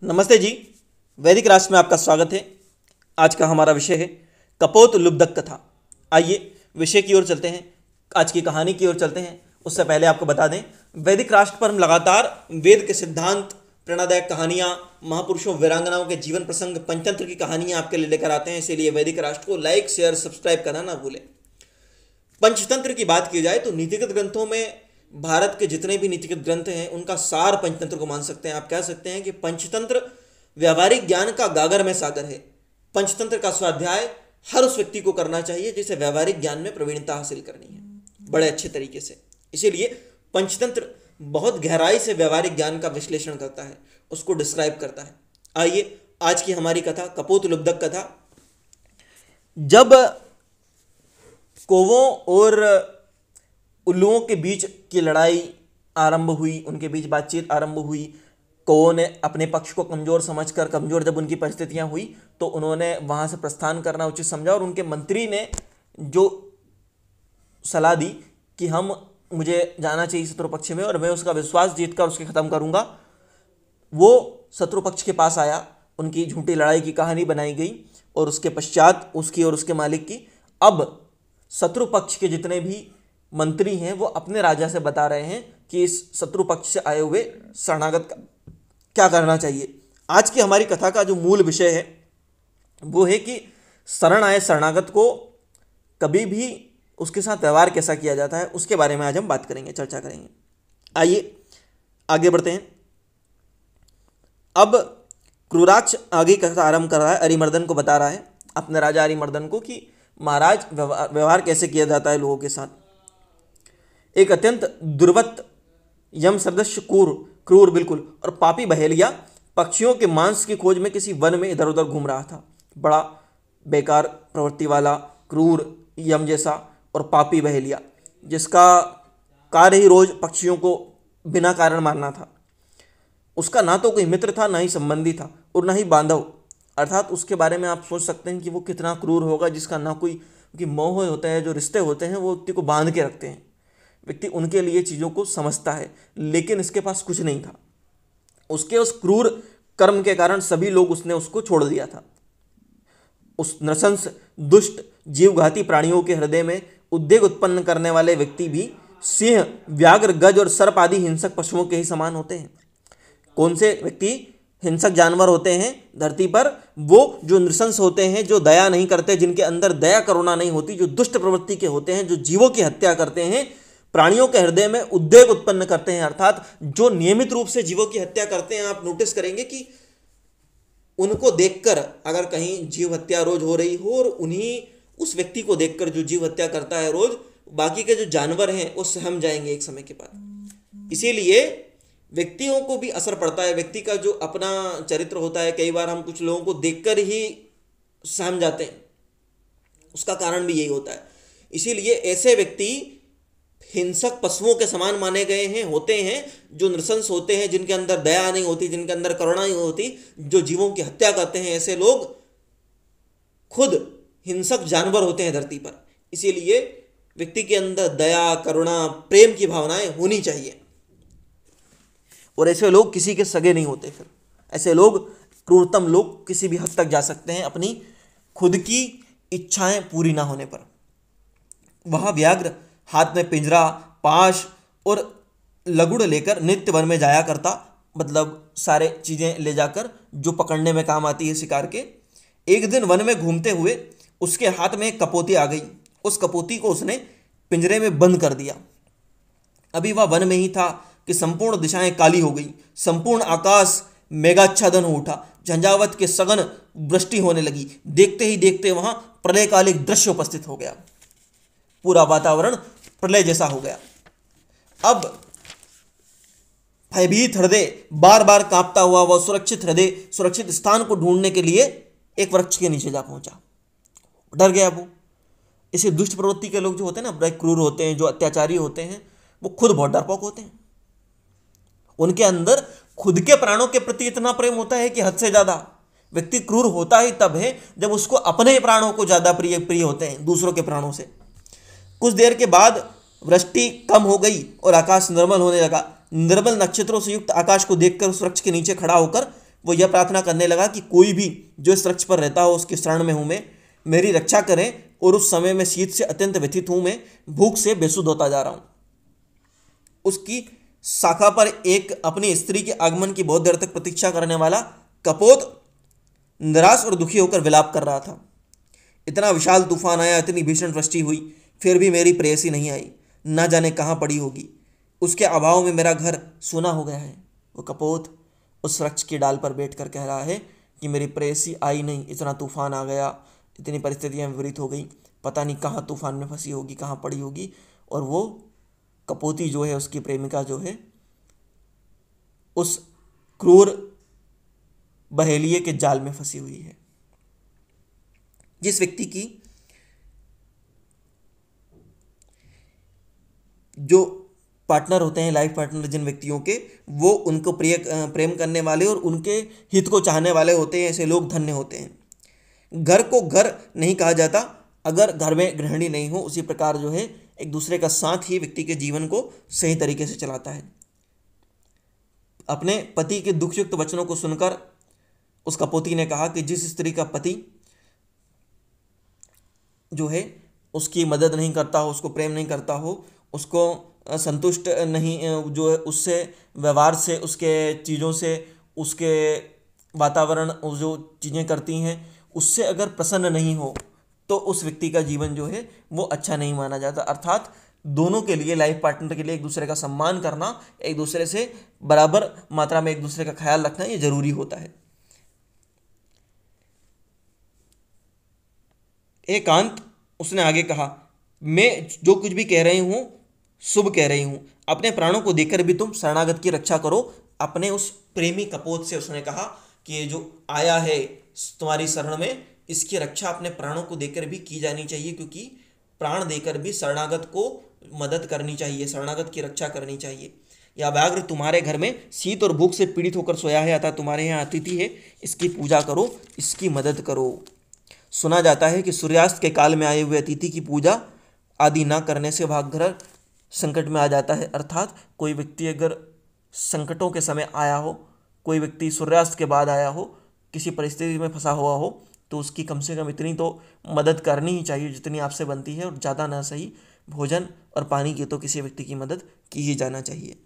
नमस्ते जी। वैदिक राष्ट्र में आपका स्वागत है। आज का हमारा विषय है कपोत लुब्धक कथा। आइए विषय की ओर चलते हैं, आज की कहानी की ओर चलते हैं। उससे पहले आपको बता दें, वैदिक राष्ट्र पर हम लगातार वेद के सिद्धांत, प्रेरणादायक कहानियाँ, महापुरुषों वीरांगनाओं के जीवन प्रसंग, पंचतंत्र की कहानियाँ आपके लिए लेकर आते हैं। इसीलिए वैदिक राष्ट्र को लाइक, शेयर, सब्सक्राइब करना ना भूलें। पंचतंत्र की बात की जाए तो नीतिगत ग्रंथों में भारत के जितने भी नीतिगत ग्रंथ हैं उनका सार पंचतंत्र को मान सकते हैं। आप कह सकते हैं कि पंचतंत्र व्यावहारिक ज्ञान का गागर में सागर है। पंचतंत्र का स्वाध्याय हर उस व्यक्ति को करना चाहिए जिसे व्यावहारिक ज्ञान में प्रवीणता हासिल करनी है बड़े अच्छे तरीके से। इसीलिए पंचतंत्र बहुत गहराई से व्यावहारिक ज्ञान का विश्लेषण करता है, उसको डिस्क्राइब करता है। आइए आज की हमारी कथा कपोत लुब्धक कथा। जब कौवों और उल्लुओं के बीच की लड़ाई आरंभ हुई, उनके बीच बातचीत आरंभ हुई, कौवों ने अपने पक्ष को कमज़ोर समझकर, कमज़ोर जब उनकी परिस्थितियां हुई तो उन्होंने वहां से प्रस्थान करना उचित समझा। और उनके मंत्री ने जो सलाह दी कि मुझे जाना चाहिए शत्रु पक्ष में और मैं उसका विश्वास जीतकर उसके ख़त्म करूंगा, वो शत्रु पक्ष के पास आया। उनकी झूठी लड़ाई की कहानी बनाई गई और उसके पश्चात उसकी और उसके मालिक की। अब शत्रु पक्ष के जितने भी मंत्री हैं वो अपने राजा से बता रहे हैं कि इस शत्रु पक्ष से आए हुए शरणागत का क्या करना चाहिए। आज की हमारी कथा का जो मूल विषय है वो है कि शरण आए शरणागत को कभी भी उसके साथ व्यवहार कैसा किया जाता है, उसके बारे में आज हम बात करेंगे, चर्चा करेंगे। आइए आगे बढ़ते हैं। अब क्रूराक्ष आगे कथा आरंभ कर रहा है, अरिमर्दन को बता रहा है, अपने राजा अरिमर्दन को, कि महाराज व्यवहार कैसे किया जाता है लोगों के साथ। एक अत्यंत दुर्वत यम सदृश क्रूर बिल्कुल और पापी बहेलिया पक्षियों के मांस की खोज में किसी वन में इधर उधर घूम रहा था। बड़ा बेकार प्रवृत्ति वाला क्रूर यम जैसा और पापी बहेलिया, जिसका कार्य ही रोज पक्षियों को बिना कारण मारना था। उसका ना तो कोई मित्र था, ना ही संबंधी था और ना ही बांधव। अर्थात उसके बारे में आप सोच सकते हैं कि वो कितना क्रूर होगा, जिसका ना कोई, क्योंकि मोह होता है, जो रिश्ते होते हैं वो व्यक्ति को बांध के रखते हैं। व्यक्ति उनके लिए चीज़ों को समझता है, लेकिन इसके पास कुछ नहीं था। उसके उस क्रूर कर्म के कारण सभी लोग उसने उसको छोड़ दिया था। उस नृशंस दुष्ट जीवघाती प्राणियों के हृदय में उद्वेग उत्पन्न करने वाले व्यक्ति भी सिंह, व्याघ्र, गज और सर्प आदि हिंसक पशुओं के ही समान होते हैं। कौन से व्यक्ति हिंसक जानवर होते हैं धरती पर? वो जो नृशंस होते हैं, जो दया नहीं करते, जिनके अंदर दया करुणा नहीं होती, जो दुष्ट प्रवृत्ति के होते हैं, जो जीवों की हत्या करते हैं, प्राणियों के हृदय में उद्वेग उत्पन्न करते हैं। अर्थात जो नियमित रूप से जीवों की हत्या करते हैं, आप नोटिस करेंगे कि उनको देखकर, अगर कहीं जीव हत्या रोज हो रही हो और उस व्यक्ति को देखकर जो जीव हत्या करता है रोज, बाकी के जो जानवर हैं वो सहम जाएंगे एक समय के बाद। इसीलिए व्यक्तियों को भी असर पड़ता है। व्यक्ति का जो अपना चरित्र होता है, कई बार हम कुछ लोगों को देखकर ही सहम जाते हैं, उसका कारण भी यही होता है। इसीलिए ऐसे व्यक्ति हिंसक पशुओं के समान माने गए हैं, होते हैं, जो नृशंस होते हैं, जिनके अंदर दया नहीं होती, जिनके अंदर करुणा नहीं होती, जो जीवों की हत्या करते हैं। ऐसे लोग खुद हिंसक जानवर होते हैं धरती पर। इसीलिए व्यक्ति के अंदर दया, करुणा, प्रेम की भावनाएं होनी चाहिए। और ऐसे लोग किसी के सगे नहीं होते। फिर ऐसे लोग, क्रूरतम लोग, किसी भी हद तक जा सकते हैं अपनी खुद की इच्छाएं पूरी ना होने पर। वह व्याघ्र हाथ में पिंजरा, पाश और लगुड़ लेकर नित्य वन में जाया करता, मतलब सारे चीज़ें ले जाकर जो पकड़ने में काम आती है शिकार के। एक दिन वन में घूमते हुए उसके हाथ में एक कपोती आ गई। उस कपोती को उसने पिंजरे में बंद कर दिया। अभी वह वन में ही था कि संपूर्ण दिशाएं काली हो गई, संपूर्ण आकाश मेघाच्छादन हो उठा, झंझावत के सघन वृष्टि होने लगी। देखते ही देखते वहां प्रलयकालिक दृश्य उपस्थित हो गया। पूरा वातावरण प्रलय जैसा हो गया। अब भयभीत हृदय, बार बार कांपता हुआ वह सुरक्षित हृदय सुरक्षित स्थान को ढूंढने के लिए एक वृक्ष के नीचे जा पहुंचा। डर गया वो। इसे दुष्ट प्रवृत्ति के लोग जो होते हैं ना, बड़े क्रूर होते हैं, जो अत्याचारी होते हैं, वो खुद बहुत डरपोक होते हैं। उनके अंदर खुद के प्राणों के प्रति इतना प्रेम होता है कि हद से ज्यादा। व्यक्ति क्रूर होता ही तब है जब उसको अपने प्राणों को ज्यादा प्रिय होते हैं दूसरों के प्राणों से। कुछ देर के बाद वृष्टि कम हो गई और आकाश निर्मल होने लगा। निर्मल नक्षत्रों से युक्त आकाश को देखकर उस वृक्ष के नीचे खड़ा होकर वो यह प्रार्थना करने लगा कि कोई भी जो इस वृक्ष पर रहता हो उसकी शरण में हूँ मैं, मेरी रक्षा करें। और उस समय मैं शीत से अत्यंत व्यथित हूँ, मैं भूख से बेसुध होता जा रहा हूँ। उसकी शाखा पर एक अपनी स्त्री के आगमन की बहुत देर तक प्रतीक्षा करने वाला कपोत निराश और दुखी होकर विलाप कर रहा था। इतना विशाल तूफान आया, इतनी भीषण वृष्टि हुई, फिर भी मेरी प्रेयसी नहीं आई, ना जाने कहाँ पड़ी होगी। उसके अभाव में मेरा घर सूना हो गया है। वो कपोत उस वृक्ष की डाल पर बैठकर कह रहा है कि मेरी प्रेयसी आई नहीं, इतना तूफान आ गया, इतनी परिस्थितियाँ विपरीत हो गई, पता नहीं कहाँ तूफान में फंसी होगी, कहाँ पड़ी होगी। और वो कपोती जो है, उसकी प्रेमिका जो है, उस क्रूर बहेलिये के जाल में फंसी हुई है। जिस व्यक्ति की जो पार्टनर होते हैं, लाइफ पार्टनर जिन व्यक्तियों के, वो उनको प्रेम करने वाले और उनके हित को चाहने वाले होते हैं, ऐसे लोग धन्य होते हैं। घर को घर नहीं कहा जाता अगर घर में गृहिणी नहीं हो। उसी प्रकार जो है एक दूसरे का साथ ही व्यक्ति के जीवन को सही तरीके से चलाता है। अपने पति के दुखयुक्त वचनों को सुनकर उस कपोती ने कहा कि जिस स्त्री का पति जो है उसकी मदद नहीं करता हो, उसको प्रेम नहीं करता हो, उसको संतुष्ट नहीं, जो है उससे व्यवहार से, उसके चीज़ों से, उसके वातावरण, जो चीज़ें करती हैं उससे अगर प्रसन्न नहीं हो, तो उस व्यक्ति का जीवन जो है वो अच्छा नहीं माना जाता। अर्थात दोनों के लिए, लाइफ पार्टनर के लिए एक दूसरे का सम्मान करना, एक दूसरे से बराबर मात्रा में एक दूसरे का ख्याल रखना, ये जरूरी होता है। एकांत उसने आगे कहा, मैं जो कुछ भी कह रही हूँ शुभ कह रही हूँ, अपने प्राणों को देकर भी तुम शरणागत की रक्षा करो। अपने उस प्रेमी कपोत से उसने कहा कि ये जो आया है तुम्हारी शरण में, इसकी रक्षा अपने प्राणों को देकर भी की जानी चाहिए, क्योंकि प्राण देकर भी शरणागत को मदद करनी चाहिए, शरणागत की रक्षा करनी चाहिए। या व्याघ्र तुम्हारे घर में शीत और भूख से पीड़ित होकर सोया है, अतः तुम्हारे यहाँ अतिथि है, इसकी पूजा करो, इसकी मदद करो। सुना जाता है कि सूर्यास्त के काल में आए हुए अतिथि की पूजा आदि न करने से वह घर संकट में आ जाता है। अर्थात कोई व्यक्ति अगर संकटों के समय आया हो, कोई व्यक्ति सूर्यास्त के बाद आया हो, किसी परिस्थिति में फंसा हुआ हो, तो उसकी कम से कम इतनी तो मदद करनी ही चाहिए जितनी आपसे बनती है, और ज़्यादा ना सही भोजन और पानी की तो किसी व्यक्ति की मदद की ही जाना चाहिए।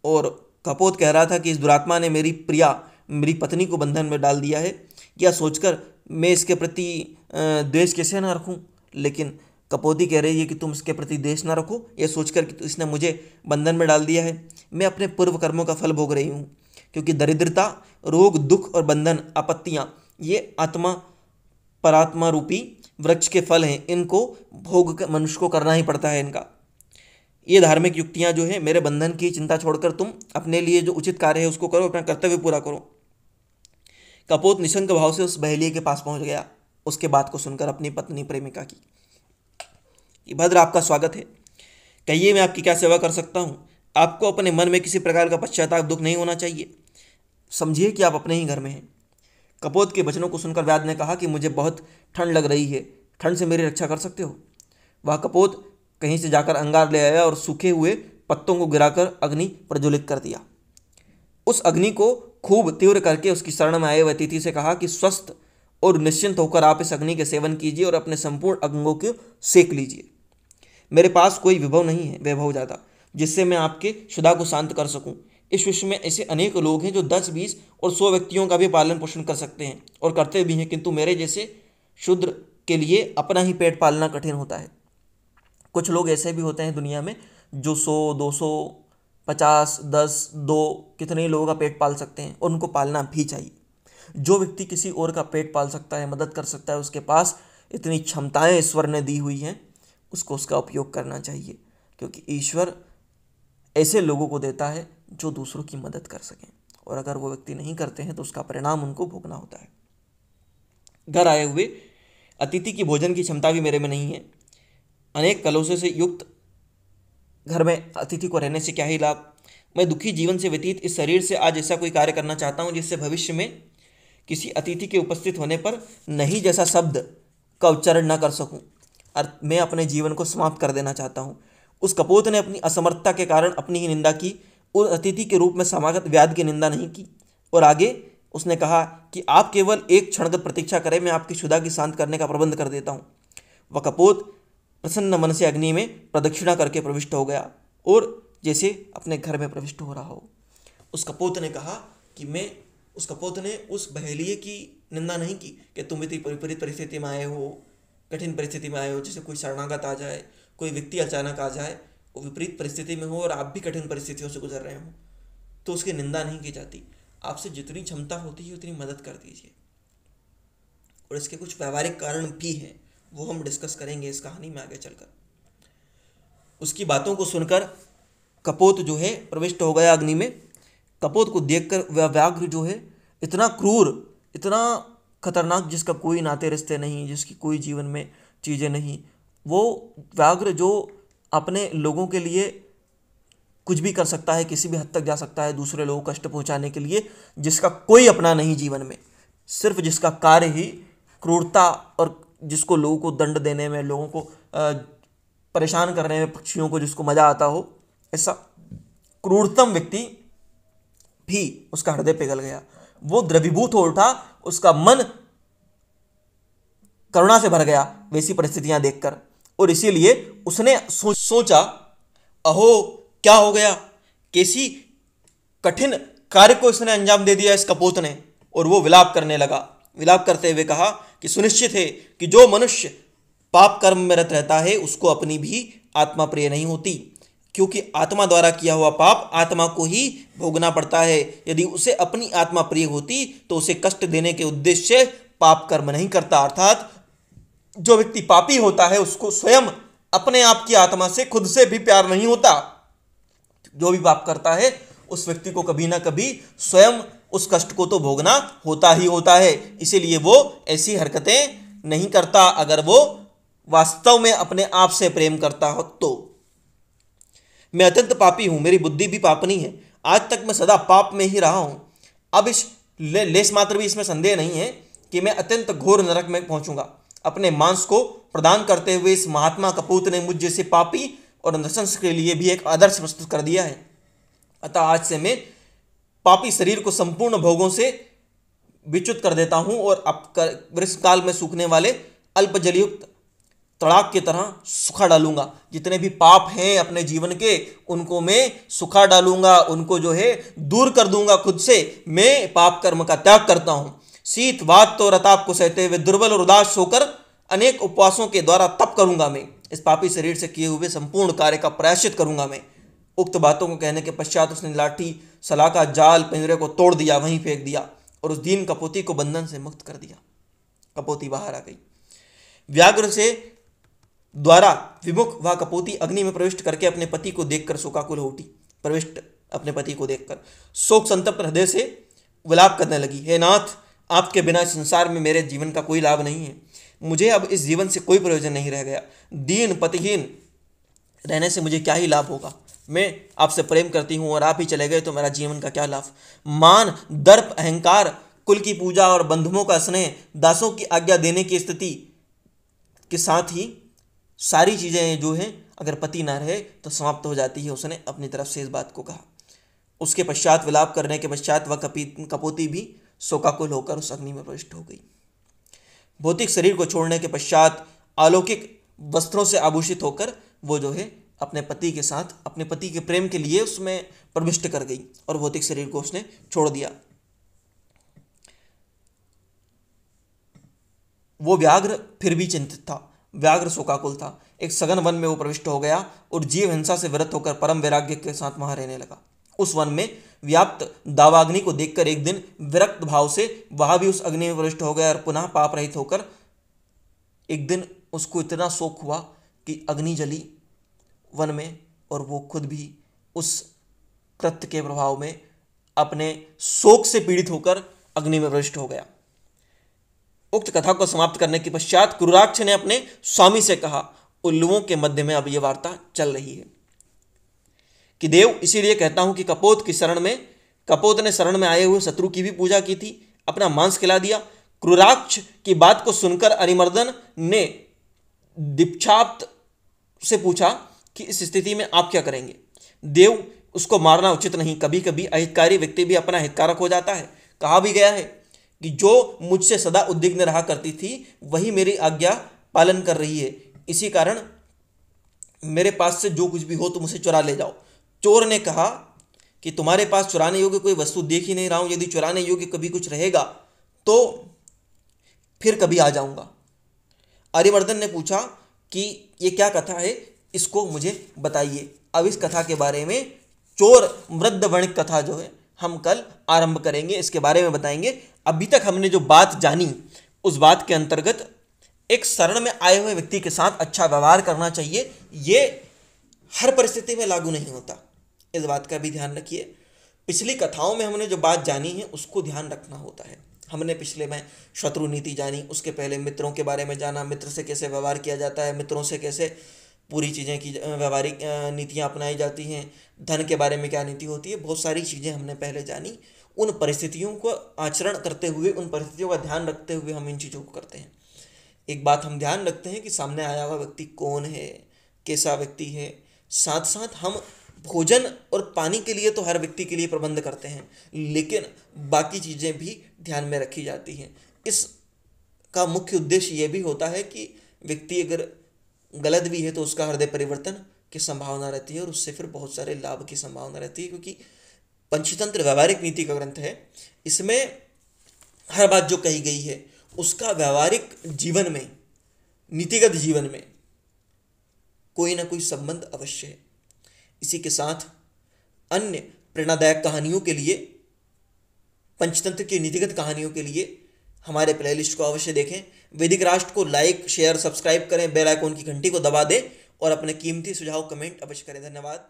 और कपोत कह रहा था कि इस दुरात्मा ने मेरी प्रिया, मेरी पत्नी को बंधन में डाल दिया है, यह सोचकर मैं इसके प्रति द्वेष कैसे ना रखूं। लेकिन कपोती कह रही है कि तुम इसके प्रति द्वेष ना रखो, यह सोचकर कि इसने मुझे बंधन में डाल दिया है। मैं अपने पूर्व कर्मों का फल भोग रही हूँ, क्योंकि दरिद्रता, रोग, दुख और बंधन, आपत्तियाँ, ये आत्मा परात्मा रूपी वृक्ष के फल हैं। इनको भोग मनुष्य को करना ही पड़ता है। इनका ये धार्मिक युक्तियाँ जो है, मेरे बंधन की चिंता छोड़कर तुम अपने लिए जो उचित कार्य है उसको करो, अपना कर्तव्य पूरा करो। कपोत निशंक भाव से उस बहेलिये के पास पहुंच गया, उसके बात को सुनकर अपनी पत्नी प्रेमिका की कि भद्र, आपका स्वागत है, कहिए मैं आपकी क्या सेवा कर सकता हूँ। आपको अपने मन में किसी प्रकार का पश्चाताप, दुख नहीं होना चाहिए। समझिए कि आप अपने ही घर में हैं। कपोत के वचनों को सुनकर व्याध ने कहा कि मुझे बहुत ठंड लग रही है, ठंड से मेरी रक्षा कर सकते हो। वह कपोत कहीं से जाकर अंगार ले आया और सूखे हुए पत्तों को गिराकर अग्नि प्रज्वलित कर दिया। उस अग्नि को खूब तीव्र करके उसकी शरण में आए हुए अतिथि से कहा कि स्वस्थ और निश्चिंत होकर आप इस अग्नि के सेवन कीजिए और अपने संपूर्ण अंगों को सेक लीजिए। मेरे पास कोई विभव नहीं है, वैभव ज़्यादा, जिससे मैं आपके क्षुधा को शांत कर सकूं। इस विश्व में ऐसे अनेक लोग हैं जो 10, 20 और 100 व्यक्तियों का भी पालन पोषण कर सकते हैं और करते भी हैं, किंतु मेरे जैसे शूद्र के लिए अपना ही पेट पालना कठिन होता है। कुछ लोग ऐसे भी होते हैं दुनिया में जो 100, 200, 50, 10, 2 कितने ही लोगों का पेट पाल सकते हैं, और उनको पालना भी चाहिए। जो व्यक्ति किसी और का पेट पाल सकता है, मदद कर सकता है, उसके पास इतनी क्षमताएं ईश्वर ने दी हुई हैं, उसको उसका उपयोग करना चाहिए, क्योंकि ईश्वर ऐसे लोगों को देता है जो दूसरों की मदद कर सकें, और अगर वो व्यक्ति नहीं करते हैं तो उसका परिणाम उनको भोगना होता है। घर आए हुए अतिथि की भोजन की क्षमता भी मेरे में नहीं है। अनेक कलौशों से युक्त घर में अतिथि को रहने से क्या ही लाभ। मैं दुखी जीवन से व्यतीत इस शरीर से आज ऐसा कोई कार्य करना चाहता हूँ जिससे भविष्य में किसी अतिथि के उपस्थित होने पर नहीं जैसा शब्द का उच्चारण न कर सकूं। मैं अपने जीवन को समाप्त कर देना चाहता हूं। उस कपोत ने अपनी असमर्थता के कारण अपनी ही निंदा की उस अतिथि के रूप में समागत व्याध की निंदा नहीं की। और आगे उसने कहा कि आप केवल एक क्षणगत प्रतीक्षा करें, मैं आपकी क्षुधा की शांत करने का प्रबंध कर देता हूँ। वह कपोत प्रसन्न मन से अग्नि में प्रदक्षिणा करके प्रविष्ट हो गया और जैसे अपने घर में प्रविष्ट हो रहा हो। उस कपोत ने कहा कि मैं उस कपोत ने उस बहेलिये की निंदा नहीं की कि तुम इतनी विपरीत परिस्थिति में आए हो, कठिन परिस्थिति में आए हो, जैसे कोई शरणागत आ जाए, कोई व्यक्ति अचानक आ जाए, वो विपरीत परिस्थिति में हो और आप भी कठिन परिस्थितियों से गुजर रहे हो, तो उसकी निंदा नहीं की जाती। आपसे जितनी क्षमता होती है उतनी मदद कर दीजिए। और इसके कुछ व्यवहारिक कारण भी हैं, वो हम डिस्कस करेंगे इस कहानी में आगे चलकर। उसकी बातों को सुनकर कपोत जो है प्रविष्ट हो गया अग्नि में। कपोत को देखकर वह व्याघ्र जो है इतना क्रूर, इतना खतरनाक, जिसका कोई नाते रिश्ते नहीं, जिसकी कोई जीवन में चीज़ें नहीं, वो व्याघ्र जो अपने लोगों के लिए कुछ भी कर सकता है, किसी भी हद तक जा सकता है दूसरे लोगों को कष्ट पहुंचाने के लिए, जिसका कोई अपना नहीं जीवन में, सिर्फ जिसका कार्य ही क्रूरता और जिसको लोगों को दंड देने में, लोगों को परेशान करने में, पक्षियों को जिसको मजा आता हो, ऐसा क्रूरतम व्यक्ति भी उसका हृदय पिघल गया। वो द्रवीभूत हो उठा, उसका मन करुणा से भर गया वैसी परिस्थितियां देखकर। और इसीलिए उसने सोचा, अहो क्या हो गया, कैसी कठिन कार्य को इसने अंजाम दे दिया इस कपोत ने। और वो विलाप करने लगा। विलाप करते हुए कहा कि सुनिश्चित है कि जो मनुष्य पाप कर्म में रत रहता है उसको अपनी भी आत्मा प्रिय नहीं होती, क्योंकि आत्मा द्वारा किया हुआ पाप आत्मा को ही भोगना पड़ता है। यदि उसे अपनी आत्मा प्रिय होती तो उसे कष्ट देने के उद्देश्य से पाप कर्म नहीं करता। अर्थात जो व्यक्ति पापी होता है उसको स्वयं अपने आप की आत्मा से, खुद से भी प्यार नहीं होता। जो भी पाप करता है उस व्यक्ति को कभी ना कभी स्वयं उस कष्ट को तो भोगना होता ही होता है। इसीलिए वो ऐसी हरकतें नहीं करता अगर वो वास्तव में अपने आप से प्रेम करता हो तो। मैं अत्यंत पापी हूं, मेरी बुद्धि भी पापनी है, आज तक मैं सदा पाप में ही रहा हूं। अब इस लेस मात्र भी इसमें संदेह नहीं है कि मैं अत्यंत घोर नरक में पहुंचूंगा। अपने मांस को प्रदान करते हुए इस महात्मा कपूत ने मुझ जैसे पापी और नृशंस के लिए भी एक आदर्श प्रस्तुत कर दिया है। अतः आज से मैं पापी शरीर को संपूर्ण भोगों से विच्युत कर देता हूं और वृक्ष काल में सूखने वाले अल्प जलयुक्त तड़ाक की तरह सुखा डालूंगा। जितने भी पाप हैं अपने जीवन के उनको मैं सुखा डालूंगा, उनको जो है दूर कर दूंगा खुद से। मैं पाप कर्म का त्याग करता हूं। शीत वात और रताप को सहते हुए दुर्बल और उदास होकर अनेक उपवासों के द्वारा तप करूंगा। मैं इस पापी शरीर से किए हुए संपूर्ण कार्य का प्रायश्चित करूंगा। मैं उक्त बातों को कहने के पश्चात उसने लाठी, सलाखा, जाल, पिंजरे को तोड़ दिया, वहीं फेंक दिया और उस दीन कपोती को बंधन से मुक्त कर दिया। कपोती बाहर आ गई। व्याघ्र से द्वारा विमुख वह कपोती अग्नि में प्रविष्ट करके अपने पति को देखकर शोकाकुल हो उठी। प्रविष्ट अपने पति को देखकर शोक संतप्त हृदय से विलाप करने लगी। हे नाथ, आपके बिना इस संसार में मेरे जीवन का कोई लाभ नहीं है। मुझे अब इस जीवन से कोई प्रयोजन नहीं रह गया। दीन पतिहीन रहने से मुझे क्या ही लाभ होगा। मैं आपसे प्रेम करती हूँ और आप ही चले गए तो मेरा जीवन का क्या लाभ। मान, दर्प, अहंकार, कुल की पूजा और बंधुओं का स्नेह, दासों की आज्ञा देने की स्थिति के साथ ही सारी चीज़ें जो हैं अगर पति ना रहे तो समाप्त हो जाती है। उसने अपनी तरफ से इस बात को कहा। उसके पश्चात विलाप करने के पश्चात वह कपोती भी शोकाकुल होकर उस अग्नि में प्रविष्ट हो गई। भौतिक शरीर को छोड़ने के पश्चात अलौकिक वस्त्रों से आभूषित होकर वो जो है अपने पति के साथ, अपने पति के प्रेम के लिए उसमें प्रविष्ट कर गई और भौतिक शरीर को उसने छोड़ दिया। वो व्याघ्र फिर भी चिंतित था। व्याघ्र शोकाकुल था। एक सघन वन में वो प्रविष्ट हो गया और जीव हिंसा से विरत होकर परम वैराग्य के साथ वहां रहने लगा। उस वन में व्याप्त दावाग्नि को देखकर एक दिन विरक्त भाव से वह भी उस अग्नि में प्रविष्ट हो गया और पुनः पाप रहित होकर एक दिन उसको इतना शोक हुआ कि अग्नि जली वन में और वो खुद भी उस कृत्य के प्रभाव में अपने शोक से पीड़ित होकर अग्नि में प्रविष्ट हो गया। उक्त कथा को समाप्त करने के पश्चात क्रूराक्ष ने अपने स्वामी से कहा, उल्लुओं के मध्य में अब यह वार्ता चल रही है कि देव, इसीलिए कहता हूं कि कपोत ने शरण में आए हुए शत्रु की भी पूजा की थी, अपना मांस खिला दिया। क्रूराक्ष की बात को सुनकर अरिमर्दन ने दीक्षाप्त से पूछा कि इस स्थिति में आप क्या करेंगे। देव, उसको मारना उचित नहीं। कभी कभी अहितकारी व्यक्ति भी अपना हितकारक हो जाता है। कहा भी गया है कि जो मुझसे सदा उद्विग्न रहा करती थी वही मेरी आज्ञा पालन कर रही है, इसी कारण मेरे पास से जो कुछ भी हो तुम उसे चुरा ले जाओ। चोर ने कहा कि तुम्हारे पास चुराने योग्य कोई वस्तु देख ही नहीं रहा हूं, यदि चुराने योग्य कभी कुछ रहेगा तो फिर कभी आ जाऊंगा। आर्यवर्धन ने पूछा कि ये क्या कथा है, इसको मुझे बताइए। अब इस कथा के बारे में, चोर वृद्ध वणिक कथा जो है, हम कल आरंभ करेंगे, इसके बारे में बताएंगे। अभी तक हमने जो बात जानी उस बात के अंतर्गत एक शरण में आए हुए व्यक्ति के साथ अच्छा व्यवहार करना चाहिए। ये हर परिस्थिति में लागू नहीं होता, इस बात का भी ध्यान रखिए। पिछली कथाओं में हमने जो बात जानी है उसको ध्यान रखना होता है। हमने पिछले में शत्रु नीति जानी, उसके पहले मित्रों के बारे में जाना, मित्र से कैसे व्यवहार किया जाता है, मित्रों से कैसे पूरी चीज़ें की व्यवहारिक नीतियाँ अपनाई जाती हैं, धन के बारे में क्या नीति होती है, बहुत सारी चीज़ें हमने पहले जानी। उन परिस्थितियों को आचरण करते हुए, उन परिस्थितियों का ध्यान रखते हुए हम इन चीज़ों को करते हैं। एक बात हम ध्यान रखते हैं कि सामने आया हुआ व्यक्ति कौन है, कैसा व्यक्ति है। साथ साथ हम भोजन और पानी के लिए तो हर व्यक्ति के लिए प्रबंध करते हैं, लेकिन बाकी चीज़ें भी ध्यान में रखी जाती हैं। इसका मुख्य उद्देश्य ये भी होता है कि व्यक्ति अगर गलत भी है तो उसका हृदय परिवर्तन की संभावना रहती है और उससे फिर बहुत सारे लाभ की संभावना रहती है, क्योंकि पंचतंत्र व्यवहारिक नीति का ग्रंथ है। इसमें हर बात जो कही गई है उसका व्यवहारिक जीवन में, नीतिगत जीवन में कोई ना कोई संबंध अवश्य है। इसी के साथ अन्य प्रेरणादायक कहानियों के लिए, पंचतंत्र की नीतिगत कहानियों के लिए हमारे प्लेलिस्ट को अवश्य देखें। वैदिक राष्ट्र को लाइक, शेयर, सब्सक्राइब करें, बेल आइकॉन की घंटी को दबा दें और अपने कीमती सुझाव कमेंट अवश्य करें। धन्यवाद।